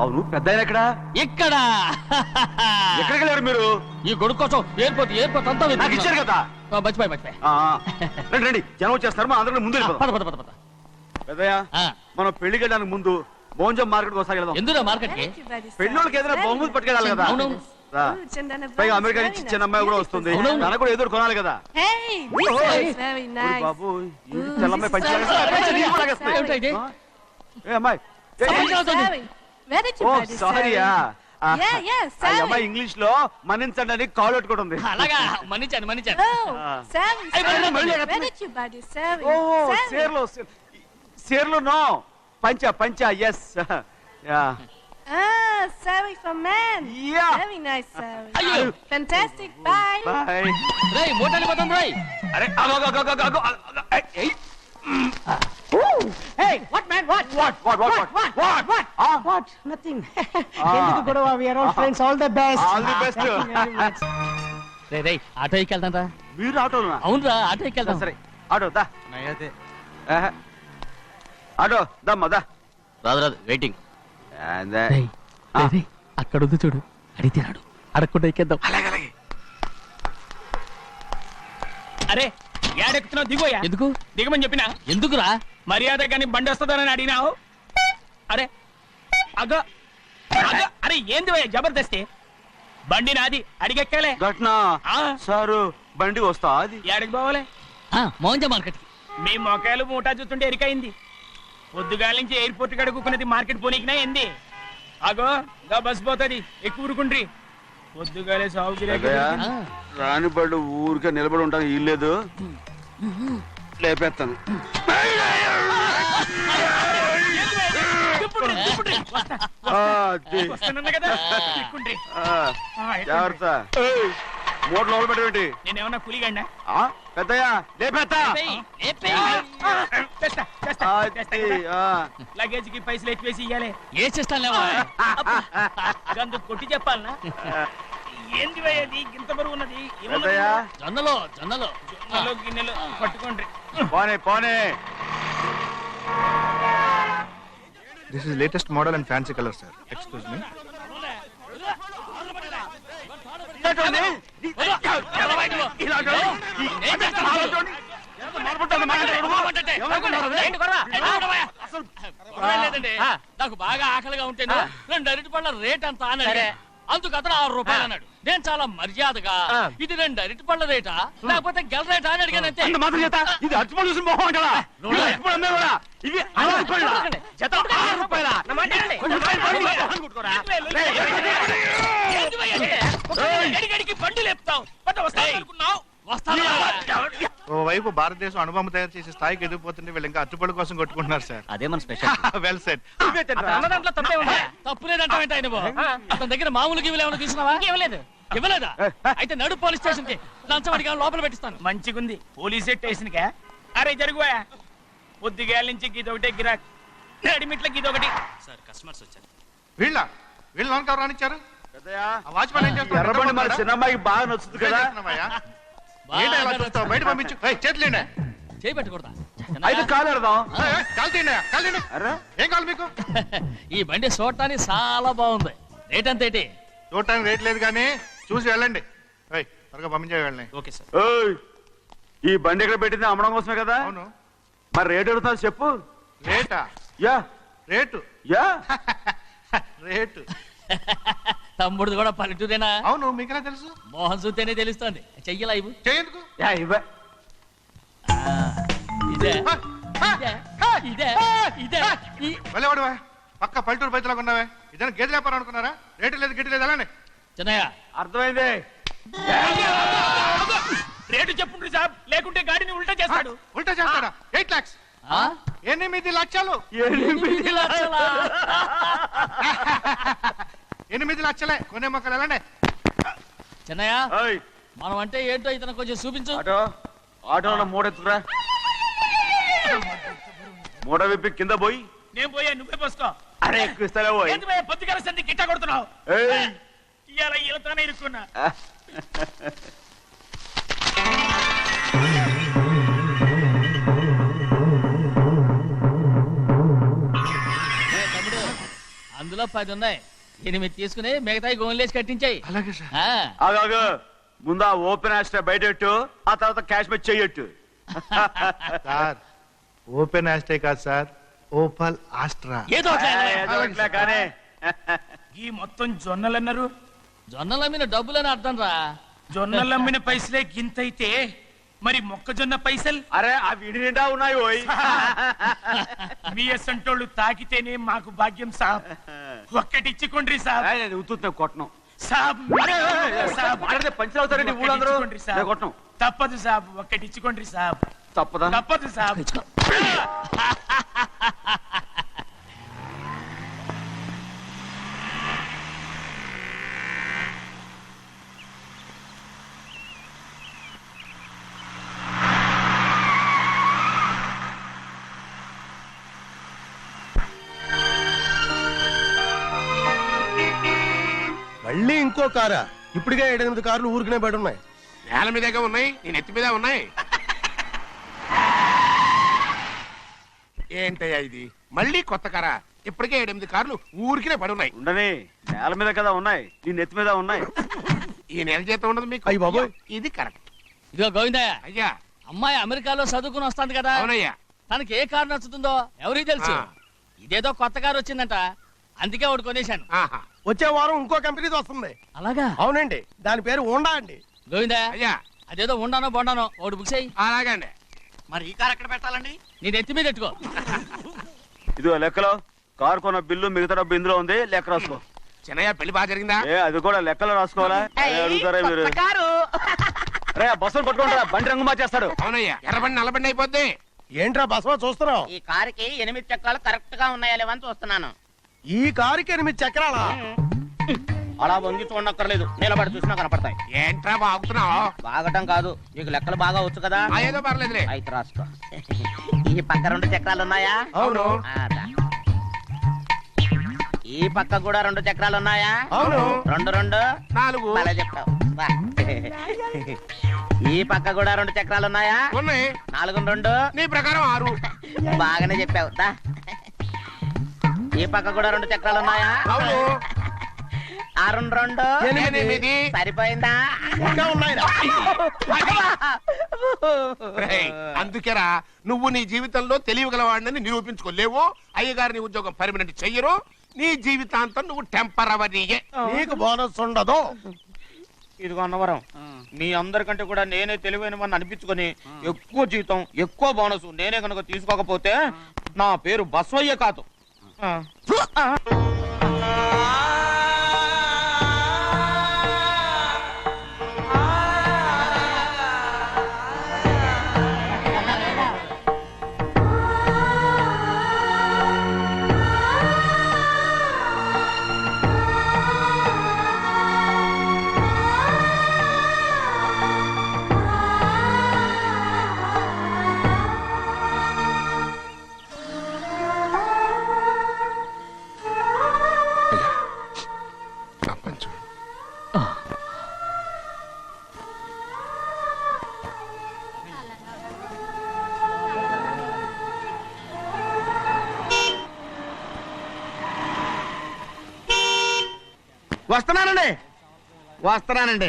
అవును పెద్ద ఎక్కడ ఇక్కడ ఎక్కడికి వెళ్ళారు మీరు? ఈ గొడుగు కోసం ఎయిర్పోర్ట్ అంతా నాకు ఇచ్చారు కదా. మర్చిపోయి రండి రండి, జనం వచ్చేస్తారు, మా అందరం ముందు వెళ్ళిపోదాం. పెద్దయ్య, మనం పెళ్లికి వెళ్ళడానికి ముందు మోంజం మార్కెట్ ఒకసారి వెళ్దాం. ఎందుకు మార్కెట్ కి? పెళ్ళోళ్ళకి ఏదైనా బహుమతి పట్టుకెళ్ళాలి కదా. పైగా అమెరికా నుంచి చిన్న అమ్మాయి కూడా వస్తుంది, తనకు కూడా ఎదురు కొనాలి కదా. బాబు చెల్లమ్మాయి పంచి అమ్మాయి సారీయా అమ్మాయి ఇంగ్లీష్ లో మన్నించండి అని కాల్ పెట్టుకుంటుంది. అలాగా మన్నించాను సేర్లో నో పంచా ఎస్ Sari for men. Yeah. Very nice, Sari. Ayyo. Fantastic. Bye. Bye. రేయ్ మోటాలి పోతాం రేయ్. అరే Hey, what man? What? What? Nothing. ఎందుకు గొడవ? We are all friends. All the best. All the best. రేయ్ ఆటో ఎక్కెళ్తాం రా. మీరు ఆటోనా? అవునురా ఆటో ఎక్కెళ్తాం. సరే ఆటో దా. ఆటో దమ్మా దా. రాదు వెయిటింగ్. అలాగే అక్కడ ఉంది చూడు, అడిగితేనాడు అడగకుండా ఎక్కేద్దాం. అరే ఏడెక్కుతున్నావు? దిగోయా. ఎందుకు దిగమని చెప్పినా? ఎందుకురా? మర్యాద కానీ బండి వస్తుందని అడిగినావు. అరే అగో అరే ఏంది భయ్యా జబర్దస్తి? బండి నాది, అడిగెక్కలే. ఘట్నా సారు బండి వస్తా అది ఏడకి పోవాలే? మోంజ మార్కెట్ కి. మీ మొక్కలు మూటా చూస్తుంటే ఎరికైంది. పొద్దుగాల నుంచి ఎయిర్పోర్ట్ కడుక్కున్నది మార్కెట్ పోనీకినా ఏంది? అగో గా బస్ పోతుంది, ఎక్కువ ఊరుకుండ్రి. పొద్దుగాలే సాగు రాని బళ్ళు ఊరికే నిలబడి ఉంటాను, ఇల్లేదు లేపేస్తాను. జాగ్రత్త, మోటార్ లోపల పెట్టేటి. నేనేమన్నా కూలిగండా? పెద్దయ్యా లేపేస్తా. లగేజ్ కి పైసలు ఎత్తివేసి ఇయ్యాలి. ఏ చేస్తాను గందు కొట్టి చెప్పాలనా? ఏంది భయ్యది ఇంత బరువు ఉన్నది? జొన్నలో గిన్నెలు పట్టుకోండి. పోనే This is latest model and fancy color, sir. Excuse me. నాకు బాగా ఆకలిగా ఉంటే 2 అరటిపళ్ళ రేట్ అంత అన్నాడు. అందుకు అతను 6 రూపాయలు అన్నాడు. నేను చాలా మర్యాదగా ఇది 2 అరటిపళ్ళ రేటా లేకపోతే గెల రేటా అని అడిగానంతే. ఇది అరటిపళ్ళు చూసి మొహం అంటారా? ఇవి 6 రూపాయల జత, 6 రూపాయల. బండి లేపుతావు అనుకున్నావు? ఓవైపు భారతదేశం అణుబాంబు తయారు చేసే స్థాయికి ఎదిగిపోతుంటే వీళ్ళు ఇంకా అట్టుపడి కోసం కొట్టుకుంటున్నారు సార్. అదే మన స్పెషల్. Well said. తప్పు లేదంటే అతని దగ్గర మామూలు గివ్వులు ఏమైనా తీసుకున్నావా? ఇవ్వలేదా? అయితే నడు పోలీస్ స్టేషన్ కి లంచం అడిగా లోపల పెట్టిస్తాను. మంచిగుంది పోలీస్ స్టేషన్ కా. అరే జరుగుయా, పొద్దుగాల నుంచి గీదొకటే గిరాక్, నడిమిట్ల గీదొకటి. సార్ కస్టమర్స్ వచ్చారు. వీళ్ళ లోన్ కవర్ రానిచ్చారు. వాచ్మెన్ ఏం చేస్తారు? ఎర్రబండి మన చిన్నమ్మాయికి బాగా నచ్చుతుంది కదా. బయట పంపించు. చేతులేండి. చేయి పెట్టకూడదా? అయితే కాలు ఎడదాం. ఏం కావాలి మీకు? ఈ బండి చూడటానికి చాలా బాగుంది. రేట్ అంత ఏంటి? చూడటానికి రేట్ లేదు కానీ చూసి వెళ్ళండి. త్వరగా పంపించే వెళ్ళండి. Okay sir. ఈ బండి ఎక్కడ పెట్టింది? అమ్మడం కోసమే కదా. అవును. మరి రేట్ అడుగుతావు చెప్పు. రేటా? Yeah rate rate. తమ్ముడు కూడా పల్లెటూరేనా? అవును. మీకెలా తెలుసు? మోహన్ చూస్తేనే తెలుస్తుంది. చెయ్యలా ఇవ్వు. చెయ్యేందుకు? వెళ్ళేవాడువా? పక్క పల్లెటూరు బయటలాగా ఉన్నావే. ఇదైనా గేదె వ్యాపారం అనుకున్నారా? రేటు లేదు గిట్టు లేదు. అలానే చిన్నయ్య అర్థమైంది. రేటు చెప్పుండ్రు సాబ్, లేకుంటే గాడిని ఉల్టా చేస్తాడు. ఉల్టా చేస్తాడా? 8 lakhs. 8 లక్షలు. 8 లక్షలే. కొనే మొక్కలు వెళ్ళండి. చిన్నయ్య మనం అంటే ఏంటో ఇతను కొంచెం చూపించు. ఆటోలో మూడెత్తుకురా. మూడ విప్పి కింద పోయి. నేను పోయా, నువ్వే పోసుకో. అరే ఎక్కువ ఇస్తాలే పోయి. పొద్దుగాల సంది గిట్ట కొడుతున్నావు. ఇవాళ ఈలతోనే ఇరుక్కున్నా. అందులో 10 ఉన్నాయి. 8 తీసుకుని మిగతాయి గోన్లేసి కట్టించాయి. అలాగే సార్. ఆగాగు ముందు ఆ ఓపెన్ ఆస్ట్రా బయటెట్టు, ఆ తర్వాత క్యాష్ మెచ్ చెయ్యట్టు. సార్ ఓపెన్ ఆస్ట్రే కాదు సార్, ఓపల్ ఆస్ట్రా. ఏదో ఒకటి లేవయ్యా. ఏదో ఒకటిలే కానీ ఈ మొత్తం జొన్నలు అన్నారు. జొన్నల మీద డబ్బులని అర్థం రా. జొన్నలు అమ్మిన పైసలే గింతైతే మరి మొక్కజొన్న పైసలు అరే ఆ విడి నిండా ఉన్నాయి ఓయ్. మీ అసంటోళ్ళు తాకితేనే మాకు భాగ్యం సాబ్. ఒక్కటిచ్చుకోండి సాబ్. నేను ఉత్తున్నా కొట్టను. సాబ్ సాబ్ మాట్లాడితే పంచర్ అవుతారండి ఊళ్ళందరూ. ఒక్కటిచ్చుకోండి సాబ్. నేను కొట్టను. తప్పదు సాబ్, ఒక్కటిచ్చుకోండి సాబ్. తప్పదా? తప్పదు సాబ్. మళ్ళీ ఇంకో కారా? ఇప్పటికే 7-8 కార్లు ఊరికనే బయట ఉన్నాయి. నేల మీదగా ఉన్నాయి, నేను ఎత్తి మీద ఉన్నాయి. ఏంటయ్యా ఇది? మళ్ళీ కొత్త కారా? ఇప్పటికే 7-8 కార్లు ఊరికినే పడి ఉన్నాయి. ఉండని నేల మీద కదా ఉన్నాయి, నీ నెత్తి మీద ఉన్నాయి. ఈ నెల జీతం ఉండదు మీకు. అయ్య బాబోయ్. ఇది కరెక్ట్. ఇదిగో గోవిందయ్య, అయ్యా. అమ్మాయి అమెరికాలో చదువుకుని వస్తాంది కదా, అవునయ్యా. తనకి ఏ కారు నచ్చుతుందో ఎవరికి తెలుసు. ఆ. ఇదేదో కొత్త కారు వచ్చిందంట, అందుకే ఒకటి కొనేశాను. ఆహా. వచ్చే వారం ఇంకో కంపెనీది వస్తుంది. అలాగా? అవునండి, దాని పేరు హోండా అండి. గోవిందయ్య, అయ్యా. అదేదో ఉండానో బొండానో ఒకటి బుక్ చేయి. అలాగండి. మరి ఈ కార్ ఎక్కడ పెట్టాలండి? నీ నెత్తి మీద పెట్టుకో. ఇదిగో లెక్కలో కారు కొన్న బిల్లు మిగతా డబ్బు ఇందులో ఉంది, లెక్క రాసుకో. చిన్నయ్య పెళ్లి బాగా జరిగిందా? ఏ అది కూడా లెక్కలో రాసుకోవాలా? అదే అడుగుతారా మీరు? రే బస్సులు పట్టుకుంటారా, బండి రంగు మార్చేస్తాడు. అవునయ్యా, ఎర్రబండి నల్లబండి అయిపోద్ది. ఏంట్రా బసవా చూస్తున్నావు? ఈ కారుకి 8 చక్రాలు కరెక్ట్ గా ఉన్నాయా లేవని చూస్తున్నాను. ఈ కారుకి 8 చక్రాలా? అలా వంగి చూడక్కర్లేదు, నిలబడి చూసినా కనపడతాయి. ఏంట్రా బాగుతున్నావు? బాగటం కాదు, నీకు లెక్కలు బాగా వచ్చు కదా. ఏదో పర్లేదులే. అయితే రాసుకో. ఈ పక్క 2 చక్రాలు ఉన్నాయా? అవును. ఆ, దా. ఈ పక్క కూడా 2 చక్రాలు ఉన్నాయా? అవును. 2 2 4 అలా చెప్తావు. బా. ఈ పక్క కూడా 2 చక్రాలు ఉన్నాయా? ఉన్నాయి. 4 2 నీ ప్రకారం 6. బాగానే చెప్పావు. దా. ఈ పక్క కూడా 2 చక్రాలు ఉన్నాయా? అవును. 6 2 8. సరిపోయిందా? ఇంకా ఉన్నాయిరా. రేయ్, అందుకేరా నువ్వు నీ జీవితంలో తెలియగలవాడిని నిరూపించుకోలేవు. అయ్యగారిని ఉద్యోగం పర్మనెంట్ చెయ్యరు. నీ జీవితాంతం నువ్వు టెంపరవరీయే. నీకు బోనస్ ఉండదు. ఇదిగో అన్నవరం, మీ అందరికంటే కూడా నేనే తెలివైన వాడిని అనిపించుకొని ఎక్కువ జీతం ఎక్కువ బోనస్ నేనే కనుక తీసుకోకపోతే నా పేరు బస్వయ్య కాదు. వస్తున్నానండి.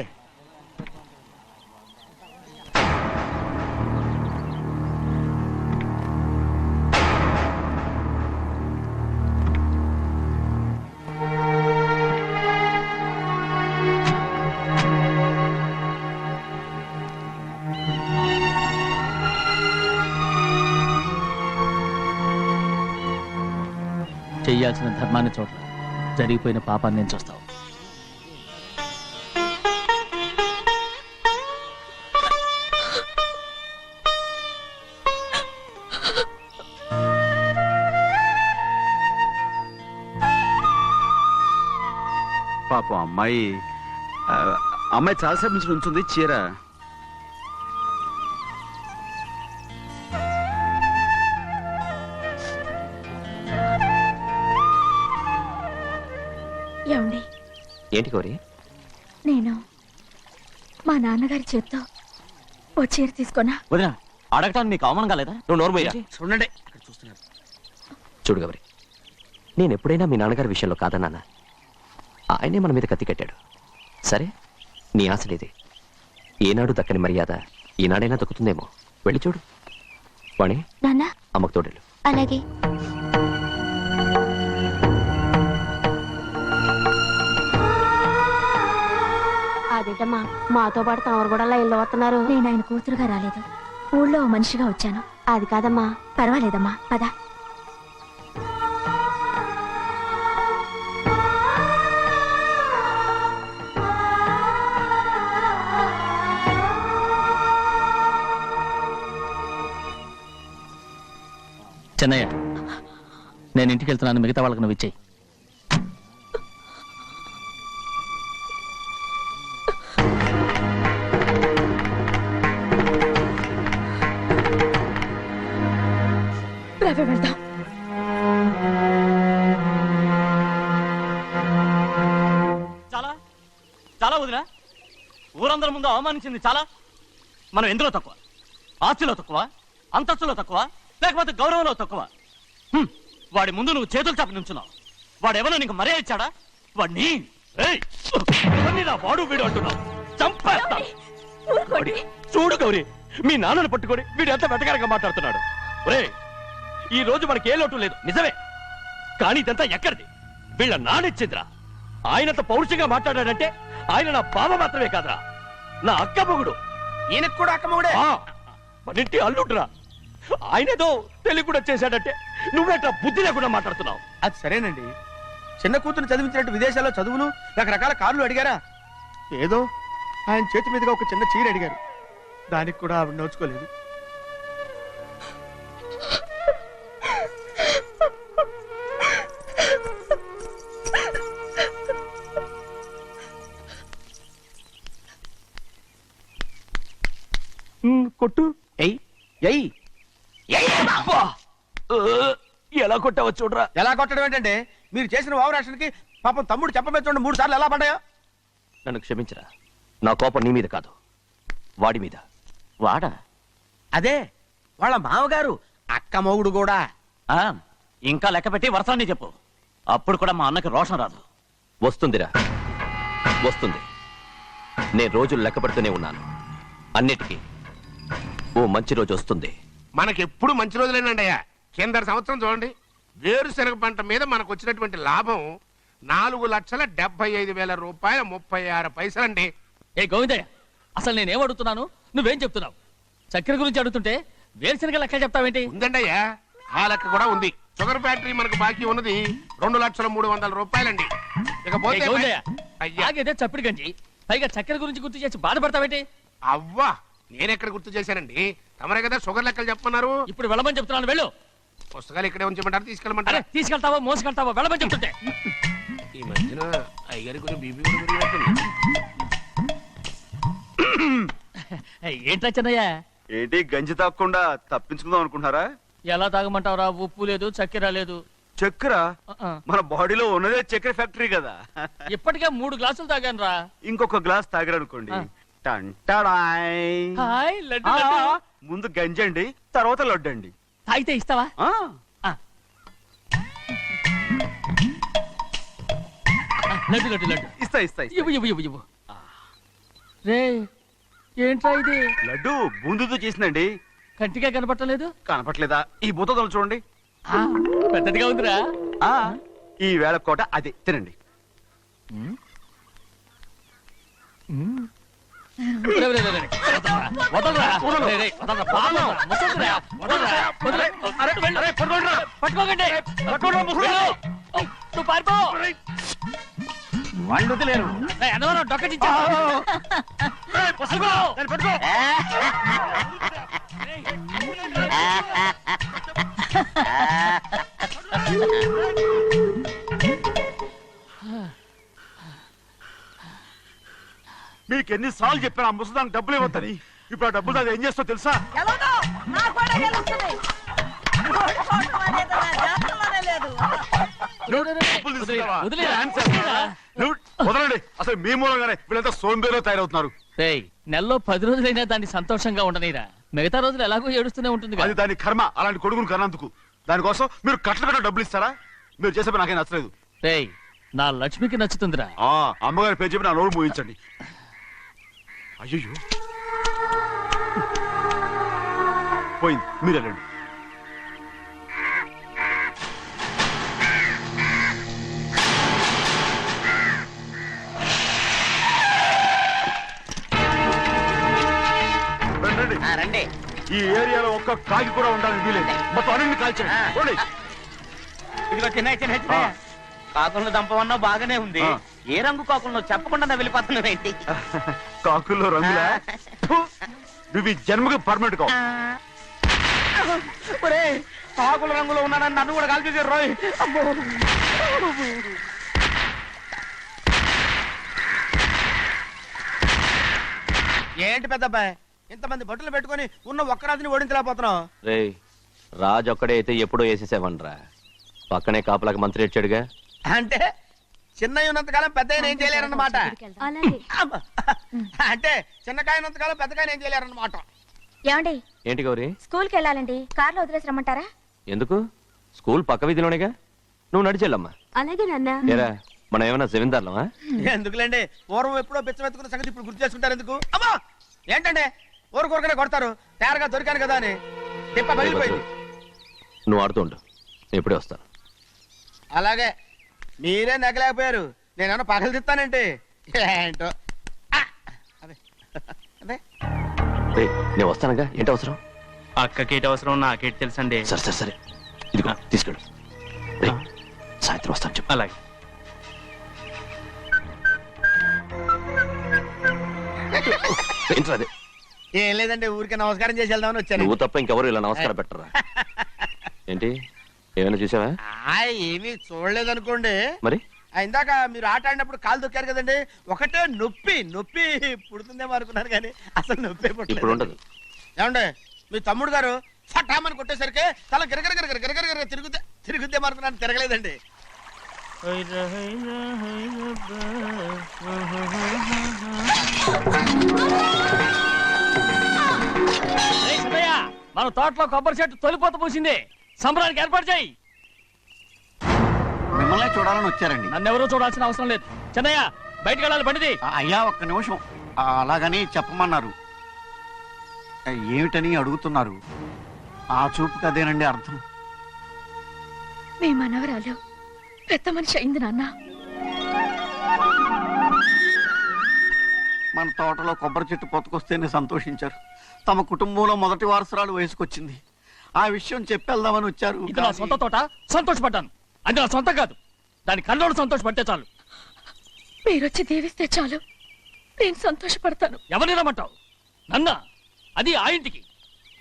చెయ్యాల్సిన ధర్మాన్ని చూడరా, జరిగిపోయిన పాపాన్ని నేను చూస్తావు. పాపం అమ్మాయి చాలాసేపు నుంచి ఉంచుంది చీర. ఏమండి? ఏంటి కోరి? నేను మా నాన్నగారి చేత్తో ఓ చీర తీసుకున్నా. వదినా, అడగటానికి నీకు అవమానం కాలేదా? నువ్వు నోరు పోయిరా. చూడండి, అక్కడ చూస్తున్నారు. చూడు గౌరి, నేను ఎప్పుడైనా మీ నాన్నగారి విషయంలో కాదన్నానా? ఆయనే మన మీద కత్తి కట్టాడు. సరే, నీ ఆశలేదే. ఏనాడు దక్కని మర్యాద ఈనాడైనా దక్కుతుందేమో. వెళ్ళి చూడు. వాణి, నాన్న అమ్మకు తోడేలు. అలాగే. అదేటమ్మా మాతో పాటు తమరు కూడా లైన్లో వస్తున్నారు. నేను ఆయన కూతురుగా రాలేదు, ఊళ్ళో ఓ మనిషిగా వచ్చాను. అది కాదమ్మా. పర్వాలేదమ్మా, పద. చెన్నయ్య, నేను ఇంటికి వెళ్తున్నాను. మిగతా వాళ్ళకి నువ్వు ఇచ్చేయి. రవి, వెళ్దాం. చాలా చాలా వదినా, ఊరందరి ముందు అవమానించింది చాలా. మనం ఎందులో తక్కువ? ఆస్తిలో తక్కువ, అంతస్తులో తక్కువ, లేకపోతే గౌరవంలో తక్కువ? వాడి ముందు నువ్వు చేతులు చాపి నుంచున్నావు. వాడెవరో నీకు మర్యాద ఇచ్చాడా? వాడిని వాడు వీడు అంటున్నావు. చంపేస్తా. చూడు గౌరీ, మీ నాన్నను పట్టుకొని వీడు ఎంత వెతకారంగా మాట్లాడుతున్నాడు. ఒరేయ్, ఈ రోజు మనకి ఏ లోటు లేదు నిజమే, కానీ ఇదంతా ఎక్కడిది? వీళ్ళ నానిచ్చిందిరా. ఆయనంత పౌరుషంగా మాట్లాడాడంటే ఆయన నా బావ మాత్రమే కాదురా, నా అక్క మొగుడు. ఈయనకు కూడా అక్క మొగుడే. మనింటి అల్లుడురా. ఆయనేదో తెలివి కూడా చేశాడంటే నువ్వేట్లా బుద్ధి లేకుండా మాట్లాడుతున్నావు? అది సరేనండి. చిన్న కూతురు చదివించినట్టు విదేశాల్లో చదువులు, రకరకాల కార్లు అడిగారా? ఏదో ఆయన చేతి మీదుగా ఒక చిన్న చీర అడిగారు. దానికి కూడా ఆవిడ నోచుకోలేదు. కొట్టు. ఎలా కొట్టావో చూడరా. ఎలా కొట్టడం ఏంటంటే, మీరు చేసిన వావరాక్షణకి పాపం తమ్ముడు చెప్పబెట్టండి 3 సార్లు ఎలా పడ్డాయో. నన్ను క్షమించరా. నా కోపం నీ మీద కాదు, వాడి మీద. వాడా? అదే వాళ్ళ మామగారు అక్క మొగుడు కూడా. ఇంకా లెక్క పెట్టి వరసాన్ని చెప్పు. అప్పుడు కూడా మా అన్నకి రోషం రాదు. వస్తుందిరా, వస్తుంది. నేను రోజులు లెక్క పెడుతూనే ఉన్నాను. అన్నిటికీ ఓ మంచి రోజు వస్తుంది. మనకెప్పుడు మంచి రోజులేనండి అయ్యా. కింద సంవత్సరం చూడండి, వేరుశనగ పంట మీద మనకు వచ్చినటువంటి లాభం 4,75,000 రూపాయల 36 పైసలండి. ఏ గోవిందయ్య, అసలు నేనేం అడుగుతున్నాను, నువ్వేం చెప్తున్నావు? చక్కెర గురించి అడుగుతుంటే వేరుశనగ లెక్క చెప్తావేంటి? ఉందండి అయ్యా, ఆ లెక్క కూడా ఉంది. షుగర్ ఫ్యాక్టరీ మనకు బాకీ ఉన్నది 2,03,00,000 రూపాయలండి. ఇకపోతే గోవిందయ్య, అయ్యా, ఆగేదే చప్పిడి గంజి, పైగా చక్కెర గురించి గుర్తు చేసి బాధపడతావేంటి? అవ్వా, నేనెక్కడ గుర్తు చేశానండి? తమరే కదా షుగర్ లెక్కలు చెప్పమన్నారు. ఇప్పుడు వెళ్ళమని చెప్తున్నాను, వెళ్ళు. పుస్తకాలు ఇక్కడే ఉంచమంటారు, తీసుకెళ్ళమంటారా? తీసుకెళ్తావో మోసుకెళ్తావో వెళ్ళమని చెప్తుంటే. ఈ మధ్యన అయ్యారి కొంచెం బీపీ కూడా పెరిగినట్టుంది. ఏంట్రా చెన్నయ్య? ఏంటి గంజి తాగకుండా తప్పించుకుందాం అనుకుంటున్నారా? ఎలా తాగమంటావురా? ఉప్పు లేదు, చక్కెర లేదు. చక్కెర? మన బాడీలో ఉన్నదే చక్కెర ఫ్యాక్టరీ కదా. ఇప్పటికే 3 గ్లాసులు తాగాను రా. ఇంకొక గ్లాస్ తాగారనుకోండి, టంటాడాయ్. హాయ్, లడ్డు లడ్డు. ముందు గంజండి, తర్వాత లడ్డండి. తాగితే ఇస్తావా? లడ్డు లడ్డు లడ్డు. ఇస్తా ఇస్తా ఇస్తా. ఇవ్వు ఇవ్వు ఇవ్వు ఇవ్వు. రే, ఏంట్రా ఇది? లడ్డు బూందుతో చేసిందండి. కంటిగా కనపట్టలేదు. కనపట్లేదా? ఈ బూతలు చూడండి, పెద్దదిగా ఉందిరా. ఈ వేళ కోట అదే తినండి. వాళ్ళు వదిలేరు. డొక్కటించా. మీకెన్ని సార్లు చెప్పాను ఆ ముసదానికి డబ్బులు ఇవ్వద్దని. ఇప్పుడు ఆ డబ్బులు అది ఏం చేస్తో తెలుసా? వదలండి, అసలు మీ మూలంగానే వీళ్ళంతా సోంబేలో తయారవుతున్నారు. నెలలో 10 రోజులైనా దాన్ని సంతోషంగా ఉండనీరా. మిగతా రోజులు ఎలాగో ఏడుస్తూనే ఉంటుంది. అది దాని కర్మ, అలాంటి కొడుకును కన్నందుకు. దానికోసం మీరు కట్ల డబ్బులు ఇస్తారా? మీరు చేసే పని నాకేం నచ్చలేదు. రేయ్ నా లక్ష్మికి నచ్చుతుందిరా. అమ్మగారి పేరు చెప్పి నా నోరు మూయించండి. అయ్యో పోయింది, మీరు వెళ్ళండి. రండి. ఈ ఏరియాలో ఒక్క కాకి కూడా ఉండాలని వీలేదు. మొత్తం అన్ని కాల్చండి. ఇదిగో చిన్న కాకులను దంపమన్నా బాగానే ఉంది. ఏ రంగు కాకులను చెప్పకుండా వెళ్ళిపోతున్నావు ఏంటి? కాకుల్లో రంగులా? నువ్వు ఈ జన్మకి పర్మనెంట్ కావు. కాకుల రంగులో ఉన్నానని నన్ను కూడా కాల్చేసారు రోయ్. ఏంటి పెద్దబ్బాయి ఇంతమంది బట్టలు పెట్టుకొని ఉన్న ఒక్కరాజుని ఓడించలేకపోతున్నావు? రే రాజు ఒక్కడే అయితే ఎప్పుడో వేసేసేవనరా. పక్కనే కాపలాకి మంత్రి ఇచ్చాడుగా. అంటే చిన్నయ్య ఉన్నంతకాలం పెద్దయ్య ఏం చేయలేరన్నమాట. అంటే చిన్నకాయ ఉన్నంతకాలం పెద్దకాయ ఏం చేయలేరన్నమాట. ఏమండి ఏంటి గౌరీ? స్కూల్కి వెళ్ళాలండి. కార్లో వదిలేసి రమ్మంటారా? ఎందుకు? స్కూల్ పక్క వీధిలోనేగా, నువ్వు నడిచెళ్ళమ్మా. అలాగే నాన్న. ఏరా మనం ఏమన్నా జమీందార్లమా? ఎందుకులేండి, పూర్వం ఎప్పుడో పిచ్చమెత్తుకున్న సంగతి ఇప్పుడు గుర్తు చేసుకుంటారు ఎందుకు? అమ్మా ఏంటంటే ఊరుకోరుకనే కొడతారు. తయారుగా దొరికాను కదా అని తిప్ప పగిలిపోయింది. నువ్వు ఆడుతూ ఉండు, నేను ఇప్పుడే వస్తాను. అలాగే మీరే నెగ్గలేకపోయారు, నేనేమన్నా పగలు తిస్తానంటే ఏంటో. అదే అదే రేయ్, నేను వస్తానుగా. ఏంటి అవసరం? అక్కకేటి అవసరం నాకేటి తెలుసండి. సరే సరే సరే, ఇదిగో తీసుకెళ్ళు. రేయ్, సాయంత్రం వస్తాను చెప్పు. అలాగే. ఏంట్రా అదే? ఏం లేదండి, ఊరికే నమస్కారం చేసి వెళ్దామని వచ్చాను. నువ్వు తప్ప ఇంకెవరు ఇలా నమస్కారం పెట్టరా? ఏంటి ఏమైనా చూసావా? ఏమీ చూడలేదనుకోండి. మరి ఇందాక మీరు ఆట ఆడినప్పుడు కాలు దొక్కారు కదండి, ఒకటే నొప్పి నొప్పి పుడుతుందేమో అనుకున్నాను కానీ అసలు నొప్పి ఇప్పుడు ఉండదు. ఏమండే మీ తమ్ముడు గారు ఫటామని కొట్టేసరికి తల గిరగిర గిరగిర గిరగిర తిరుగుద్దేమో అనుకున్నాను, తిరగలేదండి. మన తోటలో కొబ్బరి చెట్టు తొలిపోత పూసింది. సంబరానికి ఏర్పాటు చేయి. మిమ్మల్ని చూడాలని వచ్చారండి. నన్నెవరూ చూడాల్సిన అవసరం లేదు. చెన్నయ్య బయటకు వెళ్ళాలి, బండిది. అయ్యా ఒక్క నిమిషం, అలాగని చెప్పమన్నారు. ఏమిటని అడుగుతున్నారు? ఆ చూపుకి అదేనండి అర్థం. మీ మనవరాలు పెద్ద మనిషి అయింది నాన్న. మన తోటలో కొబ్బరి చెట్టు పొత్తుకొస్తేనే సంతోషించారు. తమ కుటుంబంలో మొదటి వారసురాలు వయసుకొచ్చింది. ఆ విషయం చెప్పేద్దామని వచ్చారు. ఇది నా సొంత తోట, సంతోషపడ్డాను. అది నా సొంతం కాదు, దాని కన్నోడు సంతోషపడితే చాలు. మీరొచ్చి దీవిస్తే చాలు, నేను సంతోషపడతాను. ఎవరిని రమ్మంటావు? నన్న? అది ఆ ఇంటికి.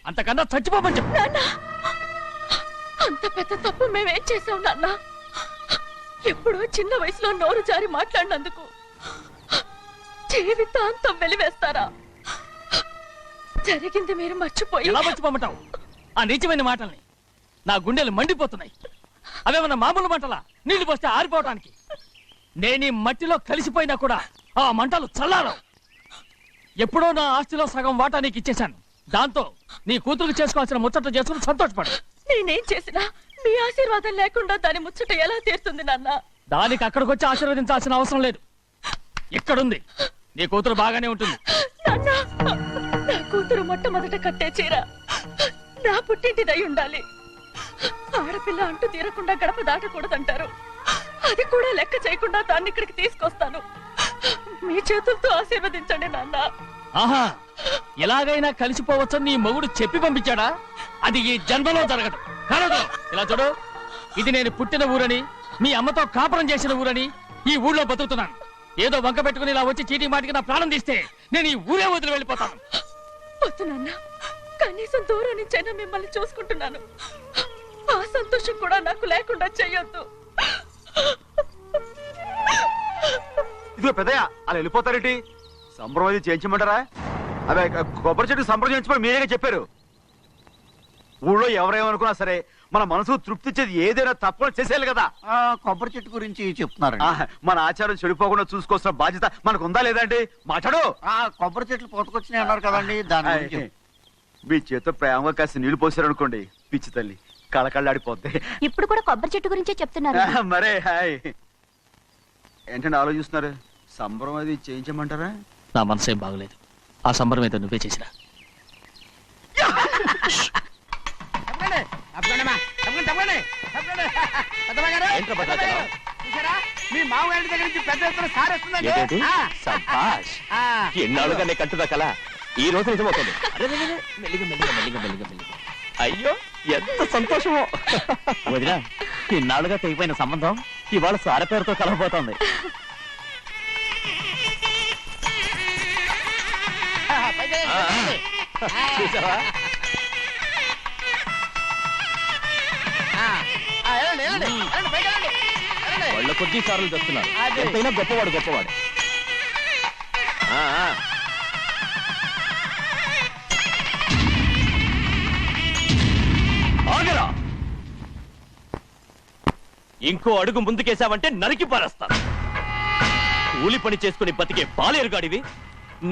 అంతకన్నా చచ్చిపోమని చెప్పు. నాన్న, అంత పెద్ద తప్పు మేమేం చేసాం నాన్న? ఎప్పుడో చిన్న వయసులో నోరు జారి మాట్లాడినందుకు జీవితాంతం వెలివేస్తారా? జరిగింది మీరు మర్చిపోయి. ఎలా మర్చిపోమంటావు ఆ నీచమైన మాటల్ని? నా గుండెలు మండిపోతున్నాయి. అవేమన్నా మామూలు మంటలా నీళ్లు పోస్తే ఆరిపోవటానికి? నేను ఈ మట్టిలో కలిసిపోయినా కూడా ఆ మంటలు చల్లారవు. ఎప్పుడో నా ఆస్తిలో సగం వాటా నీకు ఇచ్చేశాను. దాంతో నీ కూతురుకు చేసుకోవాల్సిన ముచ్చట్లు చేసుకుని సంతోషపడు. నేనేం చేసినా మీ ఆశీర్వాదం లేకుండా దాని ముచ్చట ఎలా తీరుతుంది నాన్న? దానికి అక్కడికి వచ్చి ఆశీర్వదించాల్సిన అవసరం లేదు. ఎక్కడుంది? నీ కూతురు బాగానే ఉంటుంది. నాన్న, నా కూతురు మొట్టమొదట కట్టే చీర నా పుట్టింటిదై ఉండాలి. ఆడపిల్ల అంటూ తీరకుండా గడప దాటకూడదంటారు. అది కూడా లెక్క చేయకుండా దాన్ని ఇక్కడికి తీసుకొస్తాను. మీ చేతులతో ఆశీర్వదించండి నాన్న. ఆహా, ఎలాగైనా కలిసిపోవచ్చని నీ మొగుడు చెప్పి పంపించాడా? అది ఈ జన్మలో జరగదు. కలదు. ఇలా చూడు, ఇది నేను పుట్టిన ఊరని, మీ అమ్మతో కాపురం చేసిన ఊరని ఈ ఊళ్ళో బతుకుతున్నాను. ఏదో వంక పెట్టుకుని ఇలా వచ్చి చీటీ మాటికి నా ప్రాణం తీస్తే నేను ఈ ఊరే వదిలి వెళ్ళిపోతాను. వద్దు నాన్న, కనీసం దూరం నుంచైనా మిమ్మల్ని చూసుకుంటున్నాను. ఆ సంతోషం కూడా నాకు లేకుండా చెయ్యొద్దు. ఇదిగో పెద్దయ్య, అలా వెళ్ళిపోతారేంటి? సంబరం అది చేయించమంటారా? అదే కొబ్బరి చెట్టు సంబరం చేయించమని మీరేగా చెప్పారు. ఊళ్ళో ఎవరేమనుకున్నా సరే మన మనసు తృప్తి ఇచ్చేది ఏదైనా తప్పకుండా చేసేయాలి కదా. కొబ్బరి చెట్టు గురించి చెప్తున్నారు. మన ఆచారం చెడిపోకుండా చూసుకోవాల్సిన బాధ్యత మనకు ఉందా లేదా అండి? మాట్లాడు. కొబ్బరి చెట్లు పోతకొచ్చినాయి అన్నారు కదండి, దాని గురించి. మీ చేత ప్రేమగా కాసి నీళ్లు పోసారనుకోండి, పిచ్చి తల్లి కళకళ్ళాడిపోద్ది. ఇప్పుడు కూడా కొబ్బరి చెట్టు గురించే చెప్తున్నారు. మరే హాయ్ ఏంటంటే ఆలోచిస్తున్నారు? సంబరం అది చేయించమంటారా? నా మనసు ఏం బాగలేదు. ఆ సంబరం ఏదో నువ్వే చేసిరా. ఏంట్రా భద్రాచలం? మీ మామగారి దగ్గర నుంచి పెద్ద ఎత్తున సార్ వస్తుందండి. ఏంటేంటి? సభాష్. ఎన్నాళ్ళుగా నీ కంటుదా కల ఈ రోజు నిజమవుతుంది. అరే, రే, రే, రే. మెల్లిగా, మెల్లిగా, మెల్లిగా, మెల్లిగా, మెల్లిగా. అయ్యో ఎంత సంతోషమో. వదినా ఇన్నాళ్ళుగా తెగిపోయిన సంబంధం ఇవాళ సార పేరుతో కలవబోతోంది. చూసావా? వాళ్ళ కొద్ది సార్లు తెస్తున్నారు. ఎంతైనా గొప్పవాడు గొప్పవాడు. ఆ, ఆ. ఆగరా! ఇంకో అడుగు ముందుకేశావంటే నరికి పారేస్తాను. కూలి పని చేసుకుని బతికే పాలేరుగాడివి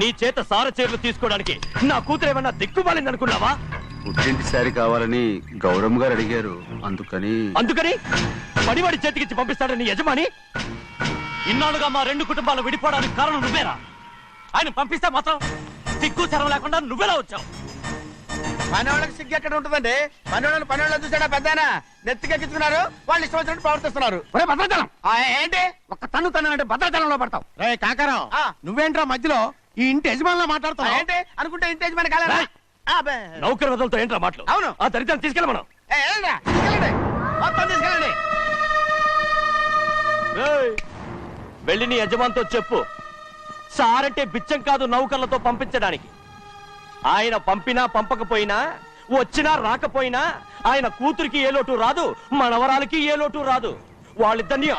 నీ చేత సారచీరలు తీసుకోవడానికి నా కూతురేమన్నా దిక్కుమాలిందనుకున్నావా? పుట్టింటి సారి కావాలని గౌరమ్మ గారు అడిగారు. అందుకని పడివాడి చేతికిచ్చి పంపిస్తాడని యజమాని? ఇన్నాళ్ళుగా మా రెండు కుటుంబాలు విడిపోవడానికి కారణం నువ్వేరా? ఆయన పంపిస్తే మాత్రం సిగ్గు చరం లేకుండా నువ్వెలా వచ్చావు? పనివాళ్ళకి సిగ్గు ఎక్కడ ఉంటుందండి? పనివాళ్ళని పనివాళ్ళు చూసాడా పెద్దనా నెత్తికెక్కించుకున్నారు. వాళ్ళు ఇష్టం వచ్చినట్టు ప్రవర్తిస్తున్నారు. భద్రాచలం ఏంటి ఒక్క తన్ను భద్రాచలంలో పడతావు. రే కాకారావు, నువ్వేంట్రా మధ్యలో ఈ ఇంటి యజమానిలా మాట్లాడుతావు? ఏంటి అనుకుంటే ఇంటి యజమాని కాలేదా? నౌకర్ వదలతో ఏంట్రా మాటలు? అవును. ఆ దరిద్రాన్ని తీసుకెళ్ళ మనం. తీసుకెళ్ళండి, మొత్తం తీసుకెళ్ళండి. వెళ్ళి నీ యజమానితో చెప్పు, సారంటే బిచ్చం కాదు నౌకర్లతో పంపించడానికి. ఆయన పంపినా పంపకపోయినా, వచ్చినా రాకపోయినా ఆయన కూతురికి ఏ లోటు రాదు, మనవరాలకి ఏ లోటు రాదు. వాళ్ళిద్దరినీ